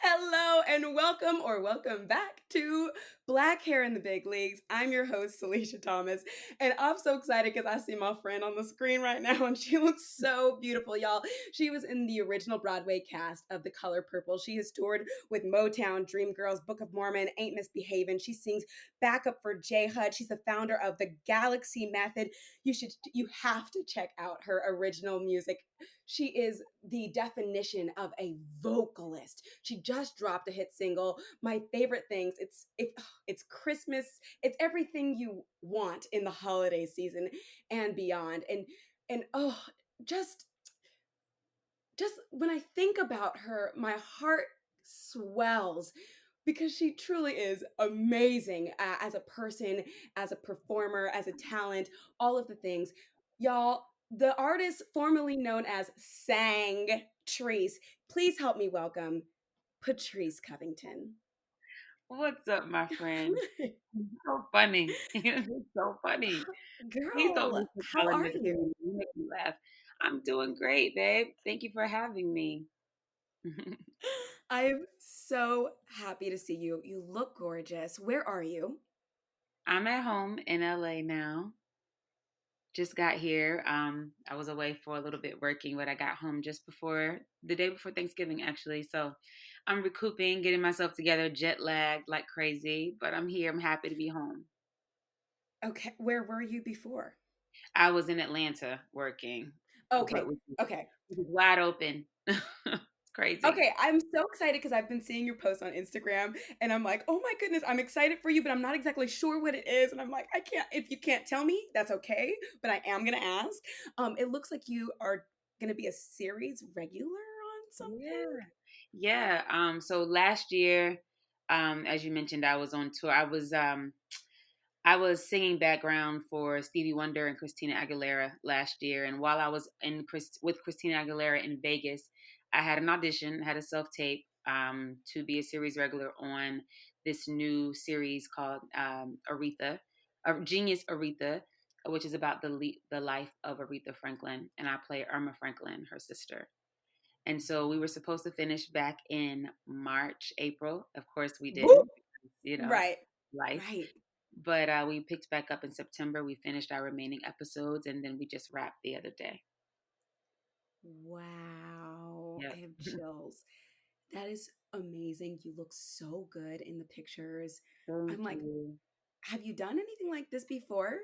Hello and welcome back to Black Hair in the Big Leagues. I'm your host, Salisha Thomas, and I'm so excited because I see my friend on the screen right now and she looks so beautiful, y'all. She was in the original Broadway cast of The Color Purple. She has toured with Motown, Dreamgirls, Book of Mormon, Ain't Misbehavin'. She sings backup for J Hud. She's the founder of the Galaxy Method. You have to check out her original music. She is the definition of a vocalist. She just dropped a hit single. My favorite things. It's Christmas. It's everything you want in the holiday season and beyond. And oh, just just when I think about her, my heart swells because she truly is amazing as a person, as a performer, as a talent, all of the things. Y'all, the artist formerly known as Sang Trees, please help me welcome Patrice Covington. What's up, my friend? So funny. It's so funny. Please don't Girl, miss me how calling are this you? morning. You make me laugh. I'm doing great, babe. Thank you for having me. I'm so happy to see you. You look gorgeous. Where are you? I'm at home in LA now. Just got here. I was away for a little bit working, but I got home just before the day before Thanksgiving, actually. So I'm recouping, getting myself together, jet lagged like crazy, but I'm here. I'm happy to be home. Okay, where were you before? I was in Atlanta working, but Okay, which okay. is wide open. It's crazy. Okay, I'm so excited because I've been seeing your posts on Instagram and I'm like, oh my goodness, I'm excited for you, but I'm not exactly sure what it is. And I'm like, I can't, if you can't tell me, that's okay, but I am gonna ask. It looks like you are gonna be a series regular on Yeah. something. Yeah. So last year, as you mentioned, I was on tour. I was singing background for Stevie Wonder and Christina Aguilera last year. And while I was with Christina Aguilera in Vegas, I had an audition, had a self tape to be a series regular on this new series called Aretha, Genius Aretha, which is about the life of Aretha Franklin, and I play Irma Franklin, her sister. And so we were supposed to finish back in March, April. Of course, we Woo! didn't, you know, Right, life. right. But we picked back up in September. We finished our remaining episodes, and then we just wrapped the other day. Wow, I Yep. have chills. That is amazing. You look so good in the pictures. Thank I'm like, you. have you done anything like this before?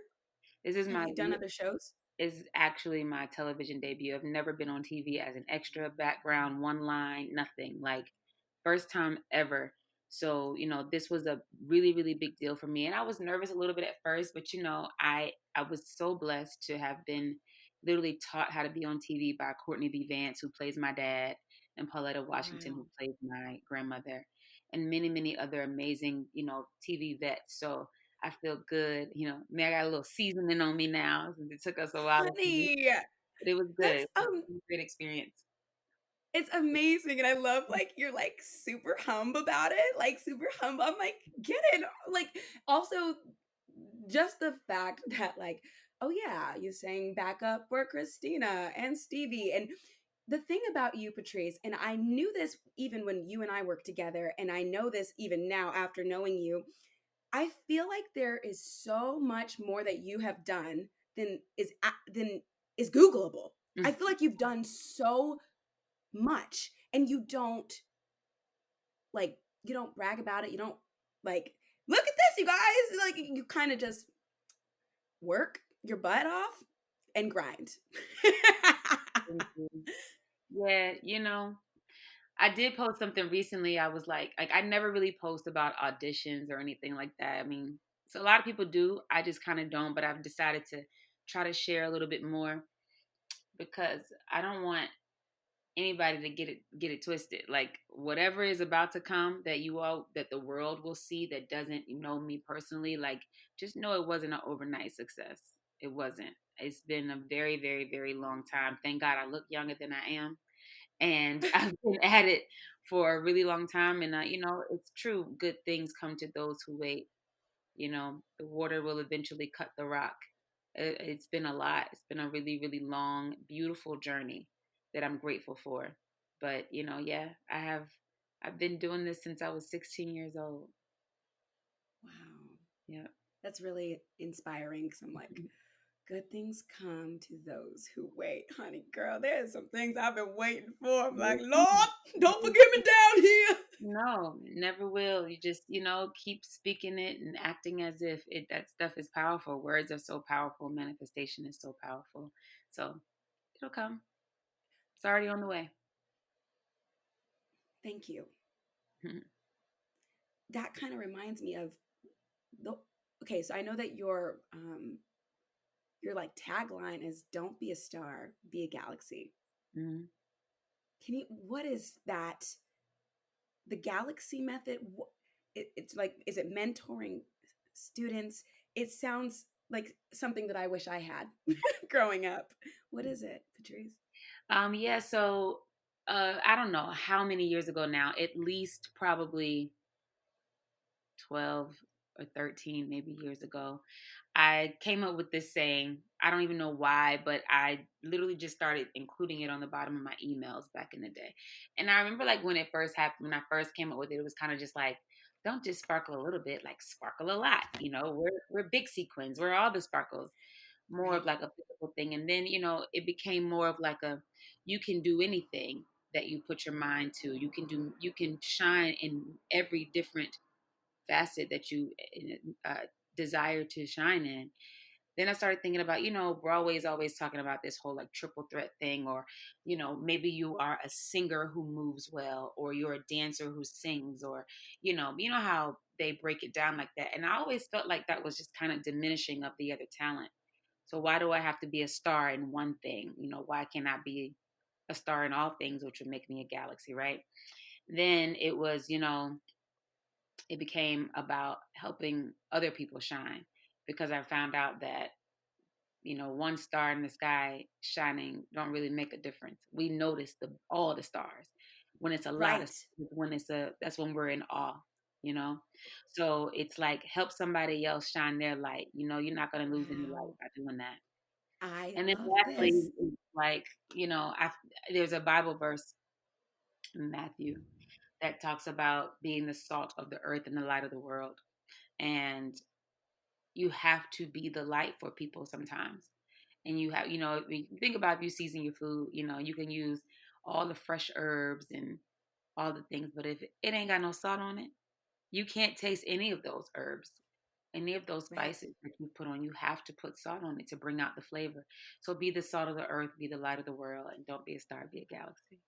This is Have my you done other shows? is actually my television debut. I've never been on TV as an extra, background, one line, nothing. Like first time ever. So, this was a really, really big deal for me. And I was nervous a little bit at first, but I was so blessed to have been literally taught how to be on TV by Courtney B. Vance, who plays my dad, and Pauletta Washington, Wow. who plays my grandmother, and many, many other amazing, TV vets. So I feel good. I got a little seasoning on me now since it took us a while to finish, Honey, but it was good. that's It was a great experience. it's amazing and I love like you're like super humble about it, like super humble. I'm like, get it. Like also just the fact that like, oh yeah, you sang backup for Christina and Stevie. And the thing about you, Patrice, and I knew this even when you and I worked together, and I know this even now after knowing you, I feel like there is so much more that you have done than is Googleable. I Mm. feel like you've done so much and you don't brag about it. You don't like look at this, you guys. Like you kind of just work your butt off and grind. Thank you. Yeah, I did post something recently. I was like I never really post about auditions or anything like that. I mean, so a lot of people do. I just kind of don't, but I've decided to try to share a little bit more because I don't want anybody to get it twisted. Like whatever is about to come that the world will see that doesn't know me personally, like just know it wasn't an overnight success. It wasn't. It's been a very, very, very long time. Thank God I look younger than I am. And I've been at it for a really long time. And, it's true. Good things come to those who wait. The water will eventually cut the rock. It's been a lot. It's been a really, really long, beautiful journey that I'm grateful for. But yeah, I've been doing this since I was 16 years old. Wow. Yeah. That's really inspiring because I'm like, good things come to those who wait, honey girl. There's some things I've been waiting for. I'm like, Lord, don't forget me down here. No, never will. You just, keep speaking it and acting as if that stuff is powerful. Words are so powerful. Manifestation is so powerful. So it'll come. It's already on the way. Thank you. That kind of reminds me of the okay, so I know that your like tagline is don't be a star, be a galaxy. Mm-hmm. What is that? The galaxy method? It's like, is it mentoring students? It sounds like something that I wish I had growing up. What is it, Patrice? Yeah, so I don't know how many years ago now, at least probably 12 or 13 maybe years ago, I came up with this saying. I don't even know why, but I literally just started including it on the bottom of my emails back in the day. And I remember like when it first happened, when I first came up with it, it was kind of just like, don't just sparkle a little bit, like sparkle a lot. We're big sequins, we're all the sparkles, more of Right. like a physical thing. And then, it became more of like you can do anything that you put your mind to. You can shine in every different facet that you uh, desire to shine in. Then I started thinking about, Broadway is always talking about this whole like triple threat thing, or, maybe you are a singer who moves well, or you're a dancer who sings, or, how they break it down like that. And I always felt like that was just kind of diminishing of the other talent. So why do I have to be a star in one thing? Why can't I be a star in all things, which would make me a galaxy, right? Then it became about helping other people shine, because I found out that one star in the sky shining don't really make a difference. We notice all the stars when it's a lot of Right. stars, that's when we're in awe, you know. So it's like help somebody else shine their light. You're not going to lose any light Wow. by doing that. I And then love lastly, this. like there's a Bible verse in Matthew that talks about being the salt of the earth and the light of the world. And you have to be the light for people sometimes. And you have, think about if you season your food, you can use all the fresh herbs and all the things, but if it ain't got no salt on it, you can't taste any of those herbs, any of those Right. spices that you put on. You have to put salt on it to bring out the flavor. So be the salt of the earth, be the light of the world, and don't be a star, be a galaxy.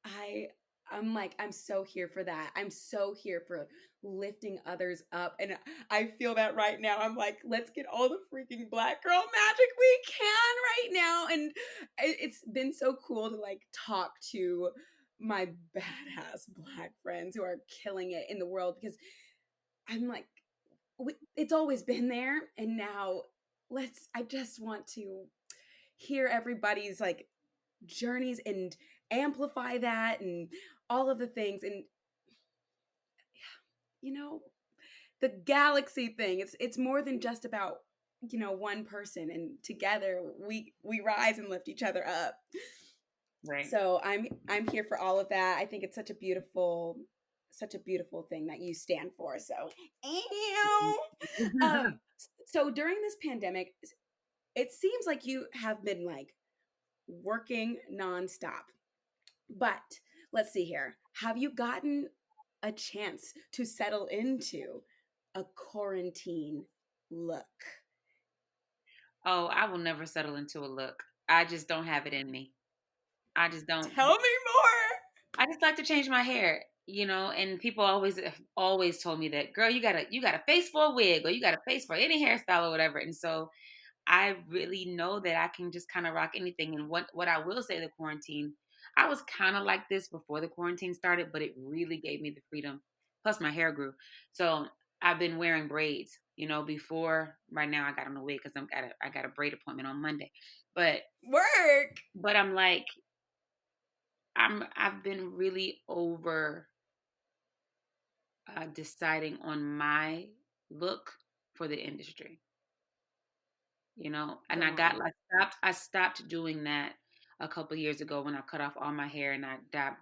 I I'm like, I'm so here for that. I'm so here for lifting others up. And I feel that right now. I'm like, let's get all the freaking black girl magic we can right now. And it's been so cool to like talk to my badass black friends who are killing it in the world, because I'm like, it's always been there. And now I just want to hear everybody's like journeys and amplify that and all of the things. And you know the galaxy thing, it's more than just about one person, and together we rise and lift each other up. Right. So I'm here for all of that. I think it's such a beautiful thing that you stand for. So um so during this pandemic, it seems like you have been like working nonstop. But let's see here. Have you gotten a chance to settle into a quarantine look? Oh, I will never settle into a look. I just don't have it in me. I just don't. Tell me more. I just like to change my hair, and people always told me that, girl, you got a face for a wig, or you got a face for any hairstyle or whatever. And so I really know that I can just kind of rock anything. And what I will say, the quarantine, I was kind of like this before the quarantine started, but it really gave me the freedom. Plus my hair grew. So I've been wearing braids, before. Right now I got on a wig because I got a braid appointment on Monday. But Work. I'm like, I've been really over deciding on my look for the industry, and Go on. I stopped doing that a couple years ago when I cut off all my hair and I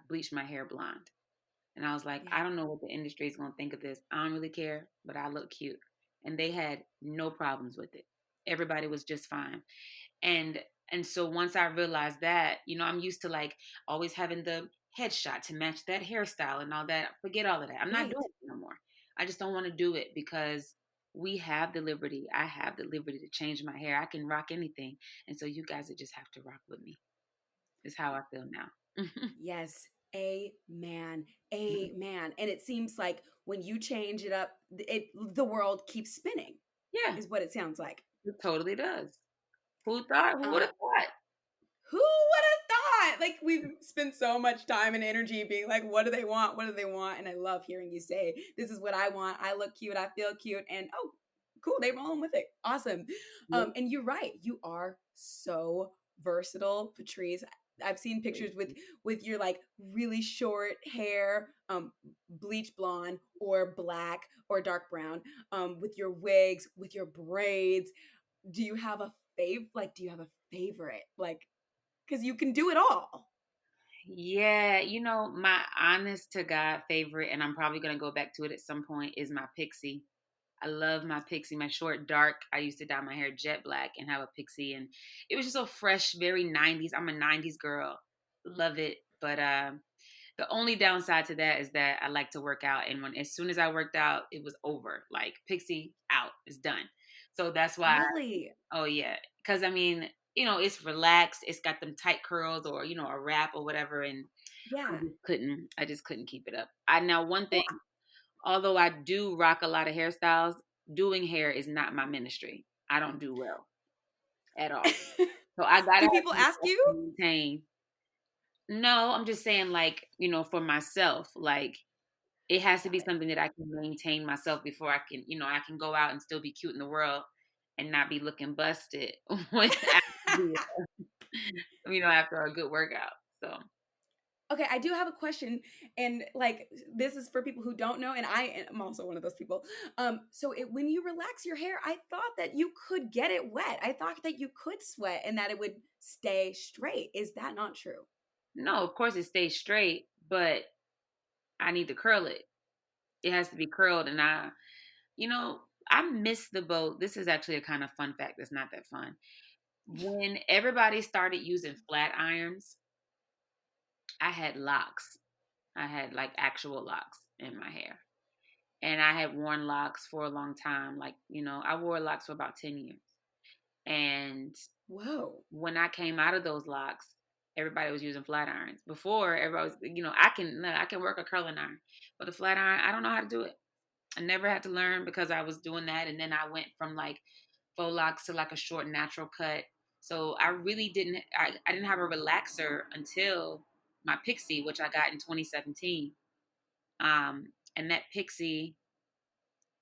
bleached my hair blonde. And I was like, Yeah. I don't know what the industry is going to think of this. I don't really care, but I look cute. And they had no problems with it. Everybody was just fine. And so once I realized that, I'm used to like always having the headshot to match that hairstyle and all that. Forget all of that. I'm not Right. doing it no more. I just don't want to do it because we have the liberty. I have the liberty to change my hair. I can rock anything. And so you guys would just have to rock with me. Is how I feel now. Yes. Amen. Amen. And it seems like when you change it up, the world keeps spinning, Yeah, is what it sounds like. it totally does. Who thought? Who would Uh, have thought? who would have thought? Like, we've spent so much time and energy being like, what do they want? What do they want? And I love hearing you say, this is what I want. I look cute. I feel cute. And oh, cool. They rolling with it. Awesome. Yeah. And you're right. You are so versatile, Patrice. I've seen pictures with your like really short hair, bleach blonde or black or dark brown, with your wigs, with your braids. Do you have a do you have a favorite? Like, because you can do it all. Yeah, my honest to God favorite, and I'm probably gonna go back to it at some point, is my pixie. I love my pixie, my short dark. I used to dye my hair jet black and have a pixie, and it was just so fresh, very 90s. I'm a 90s girl, love it. But the only downside to that is that I like to work out, and as soon as I worked out, it was over. Like pixie out, it's done. So that's why. Really? Oh yeah, because I mean, it's relaxed. It's got them tight curls, or a wrap or whatever, and Yeah. I just couldn't keep it up. I now one thing, Well, although I do rock a lot of hairstyles, doing hair is not my ministry. I don't do well at all. So I gotta do have people something ask that you? can maintain. No, I'm just saying, like, for myself, like it has to be Got it. something that I can maintain myself before I can, I can go out and still be cute in the world and not be looking busted when after a good workout. So Okay, I do have a question, and like this is for people who don't know, and I am also one of those people. So when you relax your hair, I thought that you could get it wet. I thought that you could sweat and that it would stay straight. Is that not true? no, of course it stays straight, but I need to curl it. It has to be curled, and you know, I missed the boat. This is actually a kind of fun fact that's not that fun. When everybody started using flat irons, I had locks. I had like actual locks in my hair. And I had worn locks for a long time. Like, I wore locks for about 10 years. And Whoa. when I came out of those locks, everybody was using flat irons. Before, everybody was, I can work a curling iron, but a flat iron, I don't know how to do it. I never had to learn because I was doing that. And then I went from like faux locks to like a short natural cut. So I really I didn't have a relaxer until my pixie, which I got in 2017. And that pixie,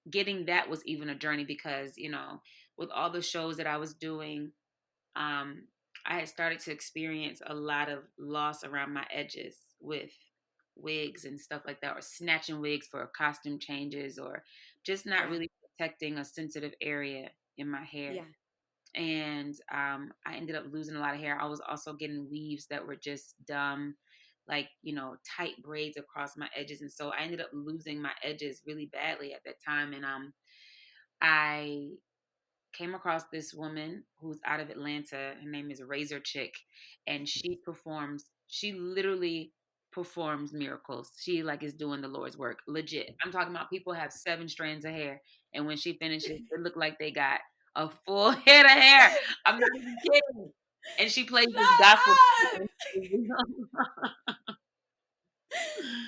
getting that was even a journey because, with all the shows that I was doing, I had started to experience a lot of loss around my edges with wigs and stuff like that, or snatching wigs for costume changes, or just not Yeah. really protecting a sensitive area in my hair. Yeah. And I ended up losing a lot of hair. I was also getting weaves that were just dumb, like, tight braids across my edges. And so I ended up losing my edges really badly at that time. And I came across this woman who's out of Atlanta. Her name is Razor Chick, and she literally performs miracles. She like is doing the Lord's work. Legit. I'm talking about people have 7 strands of hair, and when she finishes, it look like they got a full head of hair. I'm not even kidding. And she plays this gospel. Shut up!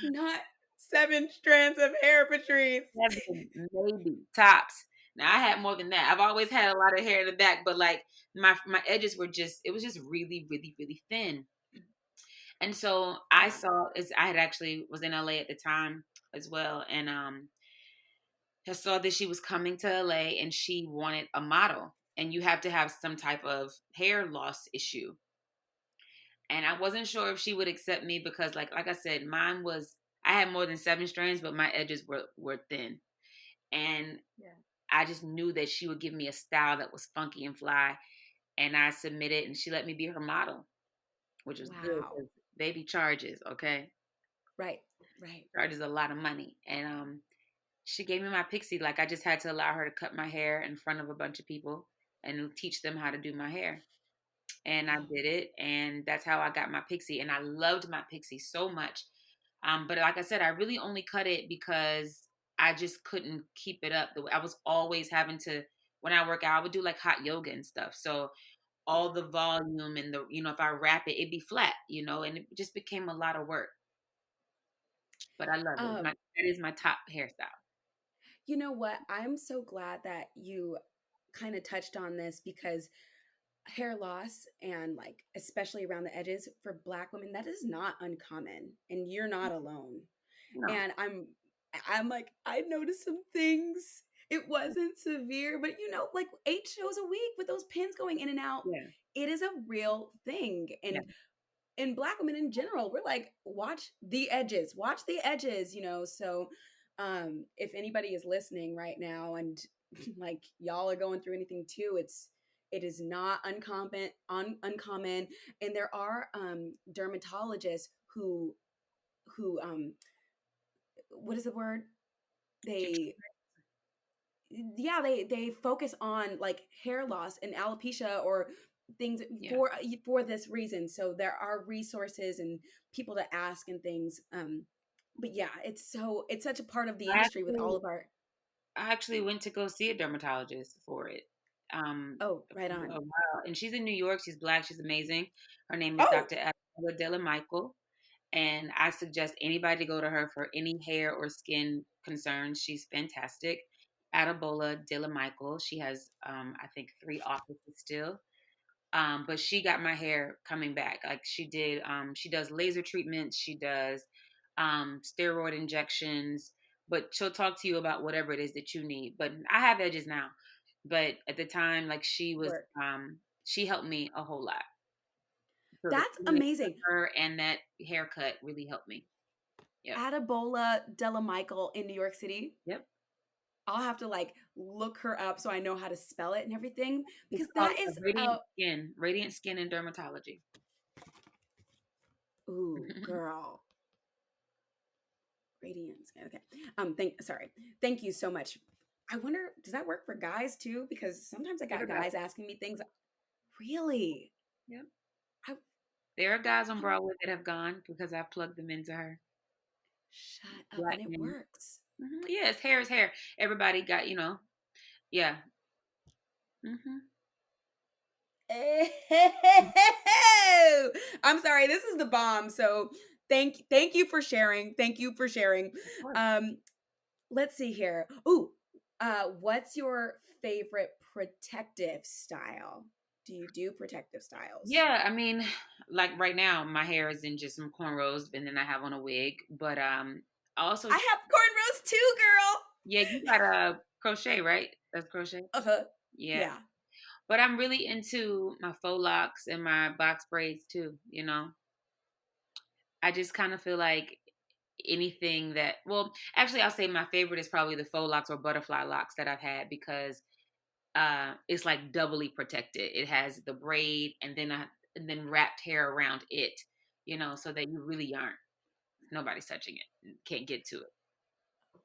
Not 7 strands of hair, Patrice. 7, maybe tops. Now I had more than that. I've always had a lot of hair in the back, but like my edges were it was just really, really, really thin. And so Wow. I had actually was in LA at the time as well, and I saw that she was coming to LA and she wanted a model, and you have to have some type of hair loss issue. And I wasn't sure if she would accept me because, like I said, I had more than 7 strands, but my edges were thin, and Yeah. I just knew that she would give me a style that was funky and fly. And I submitted, and she let me be her model. which was good Wow. because baby charges, okay? Right. Right. Charges a lot of money. And she gave me my pixie. Like I just had to allow her to cut my hair in front of a bunch of people and teach them how to do my hair. And I Oh, did it, and that's how I got my pixie. And I loved my pixie so much. But like I said, I really only cut it because I just couldn't keep it up. I was always having to, when I work out, I would do like hot yoga and stuff. So all the volume and if I wrap it, it'd be flat, and it just became a lot of work. But I love it. um, That is my top hairstyle. you know what? I'm so glad that you kind of touched on this because hair loss and like especially around the edges for Black women, that is not uncommon, and you're not alone. No, And I'm like, I noticed some things. It wasn't severe, but like 8 shows a week with those pins going in and out, yeah, it is a real thing. yeah. And Black women in general, we're like, watch the edges, So if anybody is listening right now and like y'all are going through anything too, it is not uncommon. And there are dermatologists who what is the word? They yeah, they focus on like hair loss and alopecia or things Yeah. for this reason. So there are resources and people to ask and things. But yeah, it's such a part of the I industry with all actually, of our. I actually went to go see a dermatologist for it. Oh, right For on. a while, and she's in New York. She's Black. She's amazing. Her name is Oh, Dr. Adela Della Michael, and I suggest anybody to go to her for any hair or skin concerns. She's fantastic. Adebola Della Michael. She has, I think, 3 offices still. But she got my hair coming back. Like she did. She does laser treatments. She does steroid injections. But she'll talk to you about whatever it is that you need. But I have edges now. But at the time, like work. she helped me a whole lot. So the That's combination of amazing. her and that haircut really helped me. Yep. Adebola Della Michael in New York City. Yep. I'll have to like look her up so I know how to spell it and everything It's because called that is Radiant Skin and Dermatology. ooh, girl. Radiance. Okay. Thank you so much. I wonder, does that work for guys too? Because sometimes I There are got guys. guys asking me things. Really? Yep. I There are guys on oh, Broadway that have gone because I plugged them into her. shut up, Black and it men. works. Yeah, it's hair is hair. Everybody got, yeah. Hmm. I'm sorry. This is the bomb. So thank you for sharing. Thank you for sharing. Of course. Um, let's see here. Ooh, what's your favorite protective style? Do you do protective styles? Yeah, I mean, like right now, my hair is in just some cornrows, and then I have on a wig. But I also, I have cornrows too, girl. yeah, you got a crochet, right? That's crochet. Uh-huh. Yeah, Yeah. but I'm really into my faux locks and my box braids too. I just kind of feel like anything that, well, actually, I'll say my favorite is probably the faux locks or butterfly locks that I've had because it's like doubly protected. It has the braid and then wrapped hair around it, so that you really aren't nobody's touching it, can't get to it.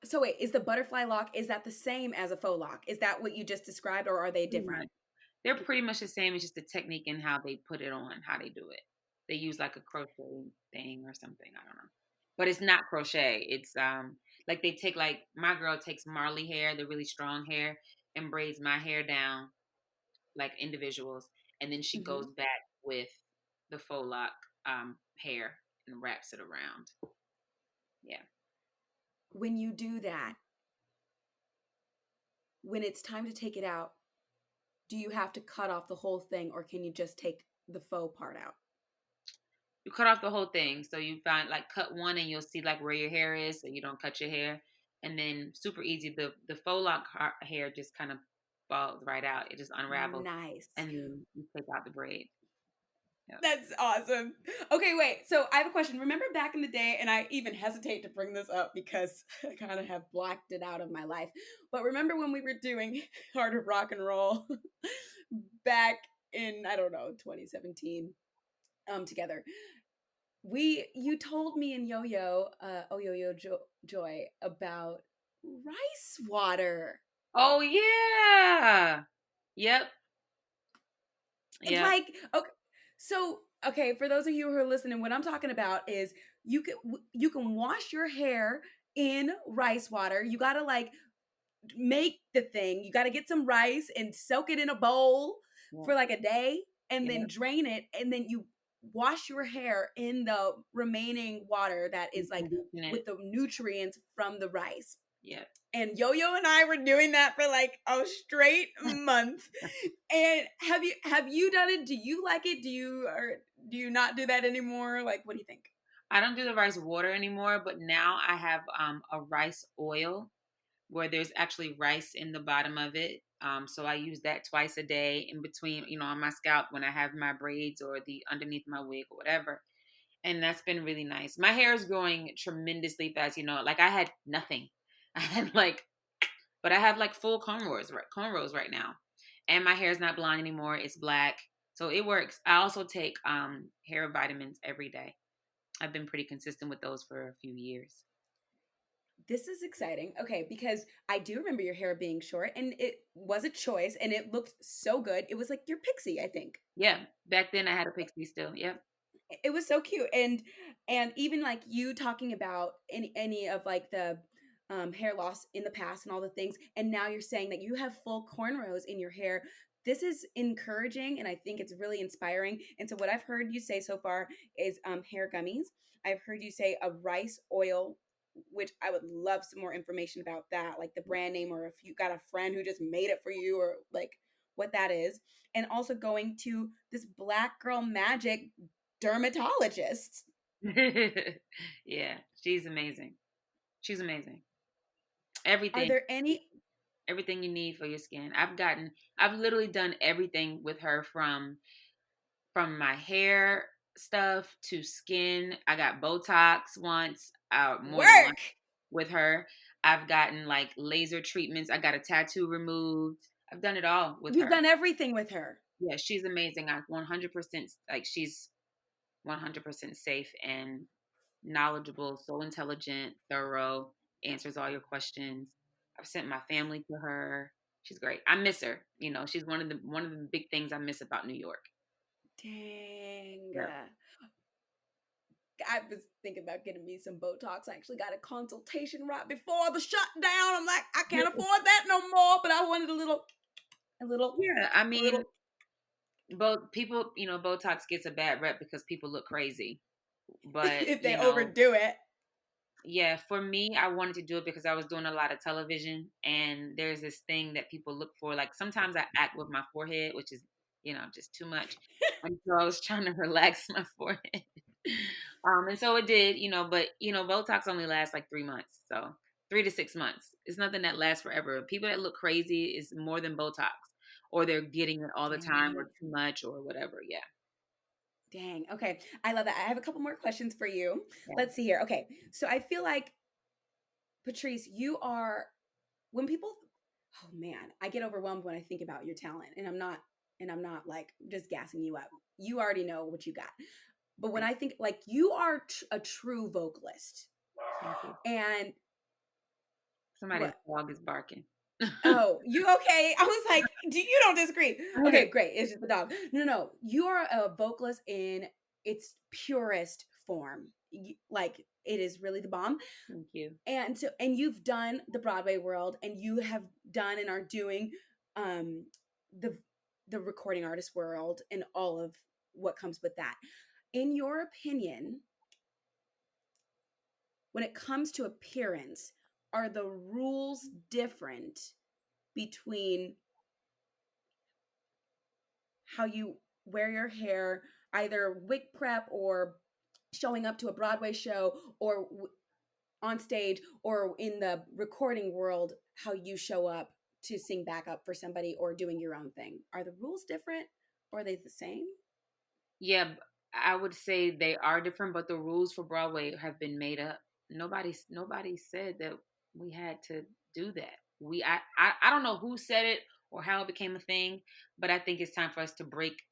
So wait, is the butterfly lock, is that the same as a faux lock? Is that what you just described or are they Pretty different? much. They're pretty much the same. It's just the technique and how they put it on, how they do it. They use like a crochet thing or something. I don't know, but it's not crochet. It's like they take like my girl takes Marley hair, the really strong hair, and braids my hair down like individuals, and then she Hmm. goes back with the faux lock hair and wraps it around. Yeah. When you do that, when it's time to take it out, do you have to cut off the whole thing or can you just take the faux part out? You cut off the whole thing. So you find like cut one and you'll see like where your hair is so you don't cut your hair. And then super easy. The faux lock hair just kind of falls right out. It just unravels. Nice. And then you take out the braid. Yep. That's awesome. Okay, wait. So I have a question. Remember back in the day, and I even hesitate to bring this up because I kind of have blacked it out of my life. But remember when we were doing Heart of Rock and Roll back in, I don't know, 2017? together. You told me in Joy about rice water. Oh yeah. Yep. Yep. Like, okay, so okay, for those of you who are listening, what I'm talking about is you can wash your hair in rice water. You gotta like make the thing. You gotta get some rice and soak it in a bowl Yep. for like a day, and then Yep. drain it, and then you wash your hair in the remaining water that And is like condition it. with the nutrients from the rice. Yep. And Yo-Yo and I were doing that for like a straight month. And have you done it? Do you like it? Do you not do that anymore? Like, what do you think? I don't do the rice water anymore, but now I have a rice oil where there's actually rice in the bottom of it. So I use that twice a day in between, on my scalp when I have my braids or the underneath my wig or whatever. And that's been really nice. My hair is growing tremendously fast. Like I had nothing. I had but I have like full cornrows right now, and my hair is not blonde anymore. It's black, so it works. I also take hair vitamins every day. I've been pretty consistent with those for a few years. This is exciting. Okay, because I do remember your hair being short, and it was a choice, and it looked so good. It was like your pixie, I think. Yeah, back then I had a pixie still. Yep. It was so cute, and even like you talking about any of like the hair loss in the past and all the things, and now you're saying that you have full cornrows in your hair. This is encouraging, and I think it's really inspiring. And so what I've heard you say so far is hair gummies. I've heard you say a rice oil, which I would love some more information about that, like the brand name, or if you got a friend who just made it for you, or like what that is. And also going to this Black Girl Magic dermatologist. Yeah, she's amazing. She's amazing. Everything. Are there any? Everything you need for your skin. I've literally done everything with her from my hair stuff to skin. I got Botox once, more than once Work. with her. I've gotten like laser treatments. I got a tattoo removed. I've done it all with You've her. done everything with her. Yeah, she's amazing. I 100% like she's 100% safe and knowledgeable, so intelligent, thorough, answers all your questions. I've sent my family to her. She's great. I miss her. She's one of the big things I miss about New York. Dang. Yeah. I was thinking about getting me some Botox. I actually got a consultation right before the shutdown. I'm like, I can't afford that no more, but I wanted a little. Yeah, I mean, both people, Botox gets a bad rep because people look crazy. But if they overdo it. Yeah, for me, I wanted to do it because I was doing a lot of television, and there's this thing that people look for. Like sometimes I act with my forehead, which is, just too much. And so I was trying to relax my forehead. And so it did, but Botox only lasts like 3 months. So 3 to 6 months. It's nothing that lasts forever. People that look crazy is more than Botox, or they're getting it all the time, or too much, or whatever. Yeah. Dang. Okay. I love that. I have a couple more questions for you. Yeah. Let's see here. Okay. So I feel like, Patrice, when people, oh man, I get overwhelmed when I think about your talent, and I'm not like just gassing you up. You already know what you got. But when I think, like, you are a true vocalist. And somebody's dog is barking. Oh, you okay? I was like, you don't disagree. Okay, great. It's just the dog. No. You are a vocalist in its purest form. Like, it is really the bomb. Thank you. And you've done the Broadway world, and you have done and are doing the recording artist world and all of what comes with that. In your opinion, when it comes to appearance, are the rules different between how you wear your hair, either wig prep or showing up to a Broadway show, or on stage, or in the recording world, how you show up to sing backup for somebody or doing your own thing? Are the rules different, or are they the same? Yeah, I would say they are different, but the rules for Broadway have been made up. Nobody said that we had to do that. I don't know who said it or how it became a thing, but I think it's time for us to break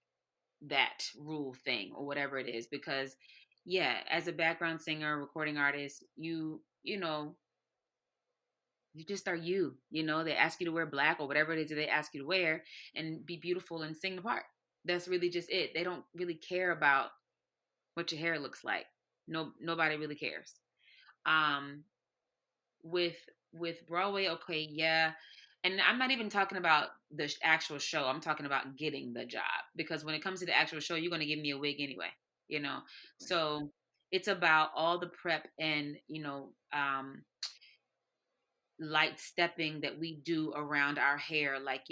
that rule thing or whatever it is, because yeah, as a background singer, recording artist, you know, you just are you know, they ask you to wear black or whatever it is that they ask you to wear and be beautiful and sing the part. That's really just it. They don't really care about what your hair looks like. No, nobody really cares. Um, with Broadway, okay, yeah. And I'm not even talking about the actual show. I'm talking about getting the job, because when it comes to the actual show, you're going to give me a wig anyway, you know. So it's about all the prep and, light stepping that we do around our hair. Like,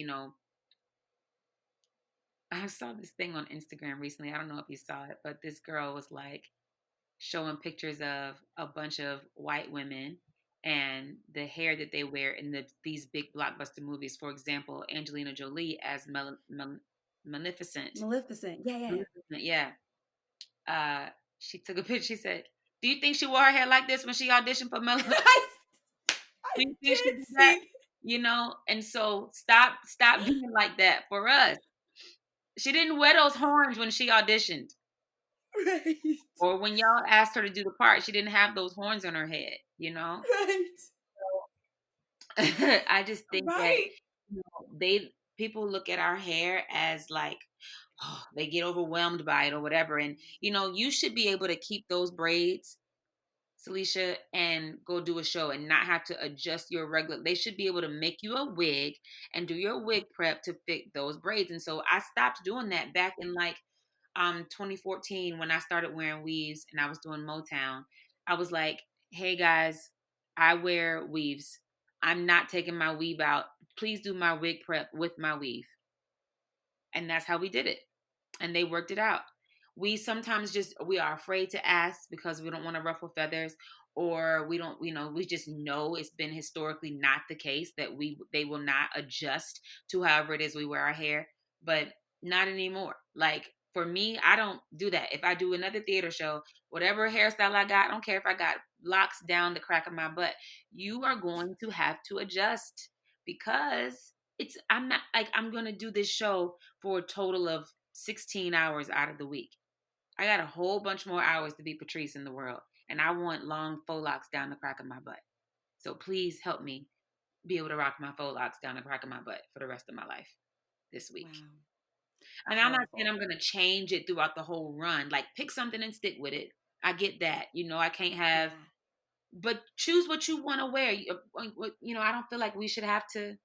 I saw this thing on Instagram recently. I don't know if you saw it, but this girl was like showing pictures of a bunch of white women and the hair that they wear in these big blockbuster movies. For example, Angelina Jolie as Maleficent. Maleficent. Yeah, yeah, Maleficent, yeah. She took a picture. She said, "Do you think she wore her hair like this when she auditioned for yeah. Maleficent? I Do you think she did did that?" see. And so stop being like that for us. She didn't wear those horns when she auditioned. Right. Or when y'all asked her to do the part, she didn't have those horns on her head, Right. I just think that Right. people look at our hair as like, oh, they get overwhelmed by it or whatever. And you should be able to keep those braids, Salisha, and go do a show and not have to adjust your regular. They should be able to make you a wig and do your wig prep to fit those braids. And so I stopped doing that back in like 2014 when I started wearing weaves and I was doing Motown. I was like, hey guys, I wear weaves. I'm not taking my weave out. Please do my wig prep with my weave. And that's how we did it. And they worked it out. We sometimes we are afraid to ask because we don't want to ruffle feathers, or we don't, we just know it's been historically not the case that they will not adjust to however it is we wear our hair. But not anymore. Like for me, I don't do that. If I do another theater show, whatever hairstyle I got, I don't care if I got locks down the crack of my butt, you are going to have to adjust, because I'm not like, I'm going to do this show for a total of 16 hours out of the week. I got a whole bunch more hours to be Patrice in the world, and I want long faux locks down the crack of my butt. So please help me be able to rock my faux locks down the crack of my butt for the rest of my life this week. Wow. And I'm not saying I'm going to change it throughout the whole run. Like, pick something and stick with it. I get that. I can't have, but choose what you want to wear. I don't feel like we should have to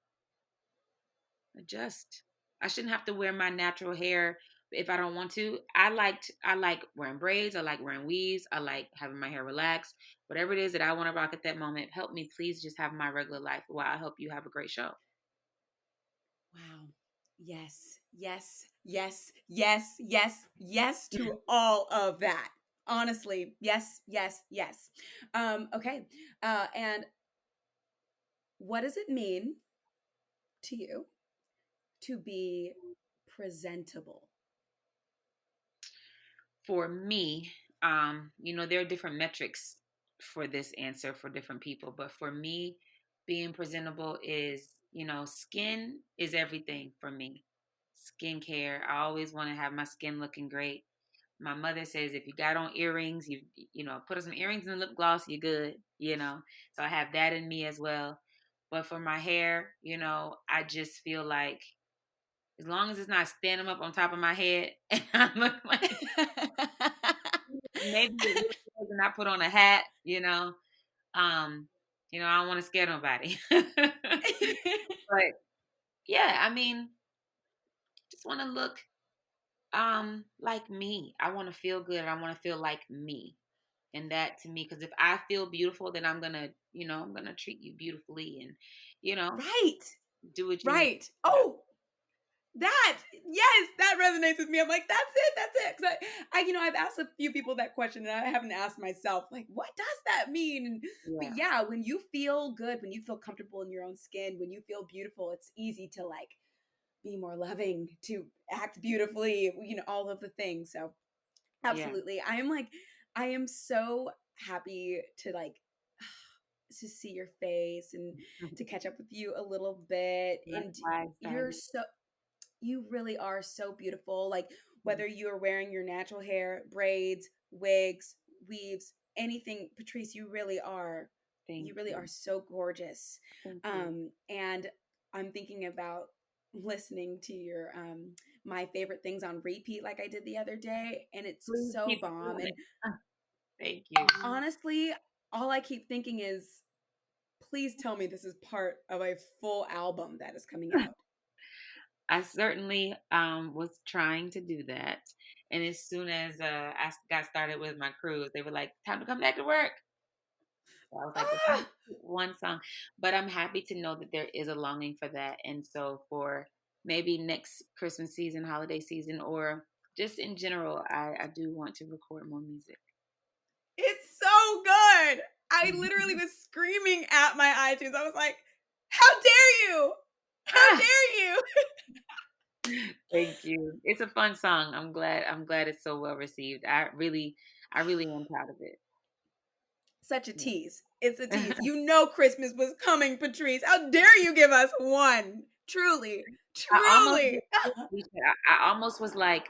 adjust. I shouldn't have to wear my natural hair if I don't want to. I like wearing braids. I like wearing weaves. I like having my hair relaxed. Whatever it is that I want to rock at that moment, help me please just have my regular life while I help you have a great show. Wow. Yes, yes, yes, yes, yes, yes to all of that. Honestly, yes, yes, yes. Okay. And what does it mean to you to be presentable? For me, there are different metrics for this answer for different people, but for me, being presentable is, skin is everything for me. Skincare. I always want to have my skin looking great. My mother says if you got on earrings, put on some earrings and lip gloss, you're good, So I have that in me as well. But for my hair, I just feel like as long as it's not standing up on top of my head and I look like maybe it really does, and I put on a hat, I don't want to scare nobody. But yeah, I mean, just want to look like me. I want to feel good and I want to feel like me. And that to me, because if I feel beautiful, then I'm gonna, I'm gonna treat you beautifully and, Right. do what you need. Right. Oh, that, yes, that resonates with me. I'm like, that's it. That's it. Cause I've asked a few people that question and I haven't asked myself, like, what does that mean? But yeah, when you feel good, when you feel comfortable in your own skin, when you feel beautiful, it's easy to like be more loving, to act beautifully, all of the things. So absolutely. I am so happy to like, to see your face and to catch up with you a little bit. And you really are so beautiful. Like whether you are wearing your natural hair, braids, wigs, weaves, anything, Patrice, you Thank really you. are so gorgeous. Thank you. And I'm thinking about listening to your my favorite things on repeat like I did the other day, and it's Please so keep bomb. doing And it. Thank you. honestly, all I keep thinking is, please tell me this is part of a full album that is coming out. I certainly was trying to do that. And as soon as I got started with my cruise, they were like, time to come back to work. So I was like, well, I'll Ah! do one song. But I'm happy to know that there is a longing for that. And so for maybe next Christmas season, holiday season, or just in general, I do want to record more music. It's so good. I literally was screaming at my iTunes. I was like, how dare you? How Ah, dare you? thank you. It's a fun song. I'm glad it's so well received. I really am proud of it. Such a Yeah. tease. It's a tease. You know Christmas was coming, Patrice. How dare you give us one? Truly. I almost Truly. I almost was like,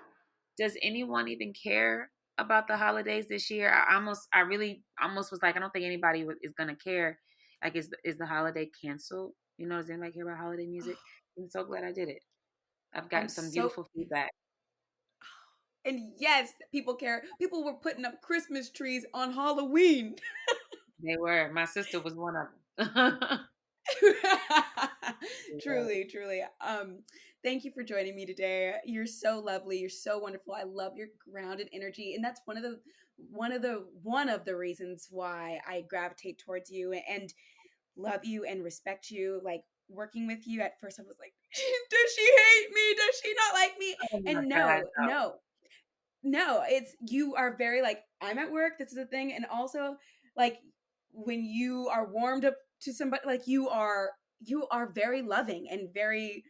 does anyone even care about the holidays this year? I really almost was like, I don't think anybody is gonna care. Like, is the holiday canceled? Does anybody care about holiday music? I'm so glad I did it. I've I'm gotten some so beautiful feedback. and yes, people care. People were putting up Christmas trees on Halloween. They were. My sister was one of them. Yeah. Truly, truly. Thank you for joining me today. You're so lovely. You're so wonderful. I love your grounded energy, and that's one of the reasons why I gravitate towards you and love you and respect you. Like working with you at first, I was like, does she hate me? Does she not like me? Oh my And God. no, no, no, it's you are very like, I'm at work, this is a thing. And also like when you are warmed up to somebody, like you are very loving and very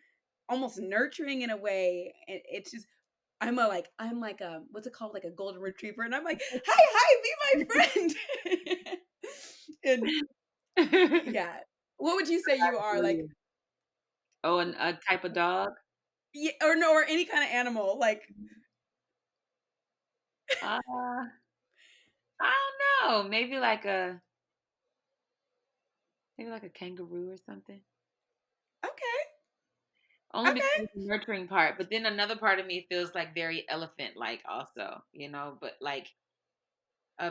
almost nurturing in a way. And it's just I'm like a what's it called? Like a golden retriever. And I'm like, hi, be my friend. And yeah. What would you say you are like? Oh, and a type of dog? Yeah, or no, or any kind of animal. Like Uh, I don't know. Maybe like a kangaroo or something. okay, Only because okay. of the nurturing part, but then another part of me feels like very elephant-like also, but like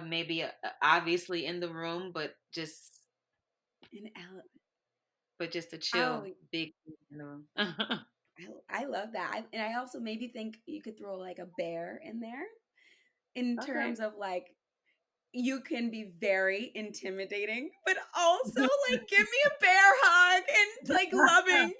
maybe obviously in the room, An elephant. but just a Oh, chill big in the room. I love that. And I also maybe think you could throw like a bear in there in Okay. terms of like you can be very intimidating, but also like give me a bear hug and like loving,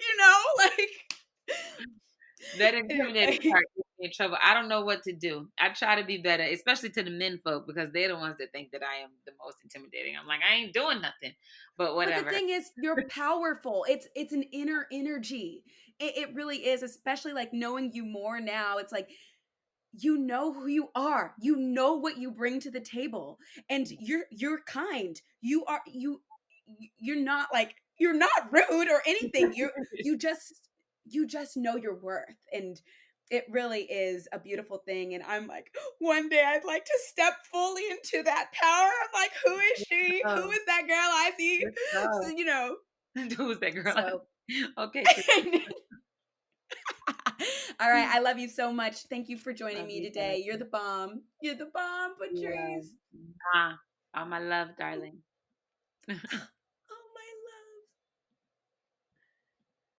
That intimidating like part gets me in trouble. I don't know what to do. I try to be better, especially to the men folk, because they're the ones that think that I am the most intimidating. I'm like, I ain't doing nothing, but but the whatever. thing is you're powerful. It's an inner energy. It really is, especially like knowing you more now. It's like you know who you are, you know what you bring to the table, and you're kind, you're not like you're not rude or anything, you just know your worth, and it really is a beautiful thing. And I'm like, one day I'd like to step fully into that power. I'm like, who is she, who Oh, is that girl I see? let's go. So, Who's that girl? so Okay, Chris, all right, I love you so much. Thank you for joining love me you today. You're guys. the bomb. You're the bomb, You Patrice. all my love, darling.